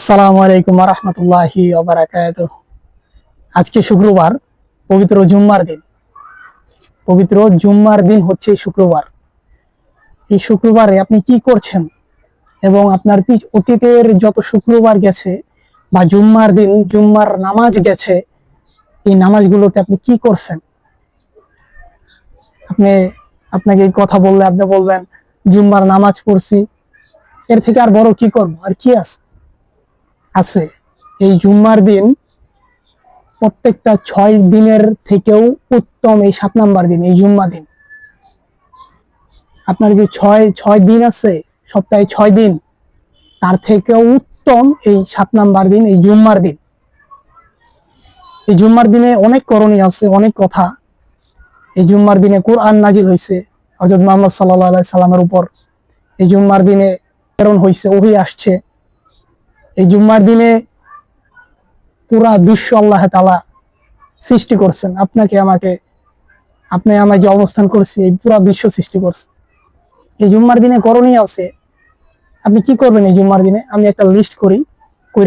আসসালামু আলাইকুম ওয়া রাহমাতুল্লাহি ওয়া বারাকাতুহু। আজকে শুক্রবার, পবিত্র জুম্মার দিন। পবিত্র জুম্মার দিন হচ্ছে শুক্রবার। এই শুক্রবারে আপনি কি করছেন এবং আপনার কি অতীতের যত শুক্রবার গেছে বা জুম্মার দিন জুম্মার নামাজ গেছে, এই নামাজগুলোতে আপনি কি করছেন? আপনি আপনাকে এই কথা বললে আপনি বলবেন জুম্মার নামাজ পড়ছি, এর থেকে আর বড় কি করব, আর কি আছে? এই জুম্মার দিন প্রত্যেকটা 6 দিনের থেকেও উত্তম এই 7 নাম্বার দিন, এই জুম্মা দিন। আপনার যে ছয় দিন আছে, সপ্তাহে 6 দিন, তার থেকেও উত্তম এই 7 নাম্বার দিন, এই জুম্মার দিন। এই জুম্মার দিনে অনেক করণীয় আছে, অনেক কথা। এই জুম্মার দিনে কোরআন নাজিল হয়েছে হযরত মুহাম্মদ সাল্লাল্লাহু আলাইহি সাল্লামের উপর। এই জুম্মার দিনে প্রেরণ হয়েছে, ওহী আসছে। এই জুম্মার দিনে পুরা বিশ্ব আল্লাহ তাআলা সৃষ্টি করছেন, আপনাকে আমাকে, আপনি আমায় যে অবস্থান করছি, এই পুরা বিশ্ব সৃষ্টি করছে। এই জুম্মার দিনে করণীয় আছে। আপনি কি করবেন এই জুম্মার দিনে? আমি একটা লিস্ট করে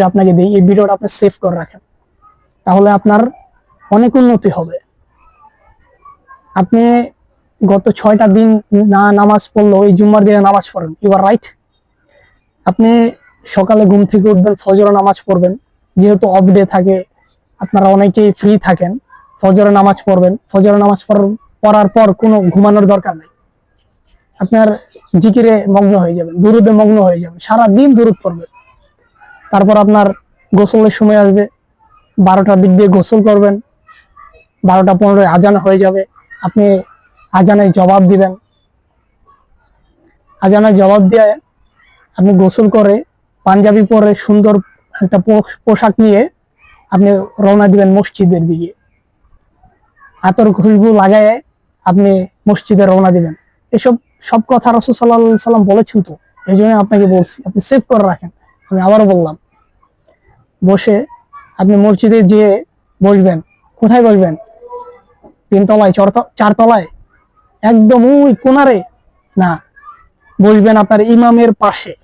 আপনাকে দিই, এই ভিডিওটা আপনি সেভ করে রাখেন, তাহলে আপনার অনেক উন্নতি হবে। আপনি গত 6টা দিন না নামাজ পড়লেও এই জুম্মার দিনে নামাজ পড়েন, ইউ আর রাইট। আপনি সকালে ঘুম থেকে উঠবেন, ফজর নামাজ পড়বেন। যেহেতু অফ ডে থাকে, আপনারা অনেকেই ফ্রি থাকেন, ফজরের নামাজ পড়বেন। ফজরের নামাজ পড়ার পর কোনো ঘুমানোর দরকার নেই। আপনার জিকিরে মগ্ন হয়ে যাবেন, দুরুদে মগ্ন হয়ে যাবেন, সারা দিন দুরুদ পড়বেন। তারপর আপনার গোসলের সময় আসবে, 12টার দিক দিয়ে গোসল করবেন। 12টা 15 আজান হয়ে যাবে, আপনি আজানে জবাব দিবেন। আজানে জবাব দিয়ে আপনি গোসল করে পাঞ্জাবি পরে সুন্দর একটা পোশাক নিয়ে আপনি রওনা দিবেন মসজিদের দিকে। আতর খুশবু লাগায় আপনি মসজিদে রওনা দিবেন। এসব সব কথা রাসূল সাল্লাল্লাহু আলাইহি সাল্লাম বলেছেন, তো এই জন্য আপনাকে বলছি, আপনি সেভ করে রাখেন। আমি আবারও বললাম, বসে আপনি মসজিদে যেয়ে বসবেন। কোথায় বসবেন? 3 তলায়, 4 তলায়, একদম ওই কোনারে না, বসবেন আপনার ইমামের পাশে।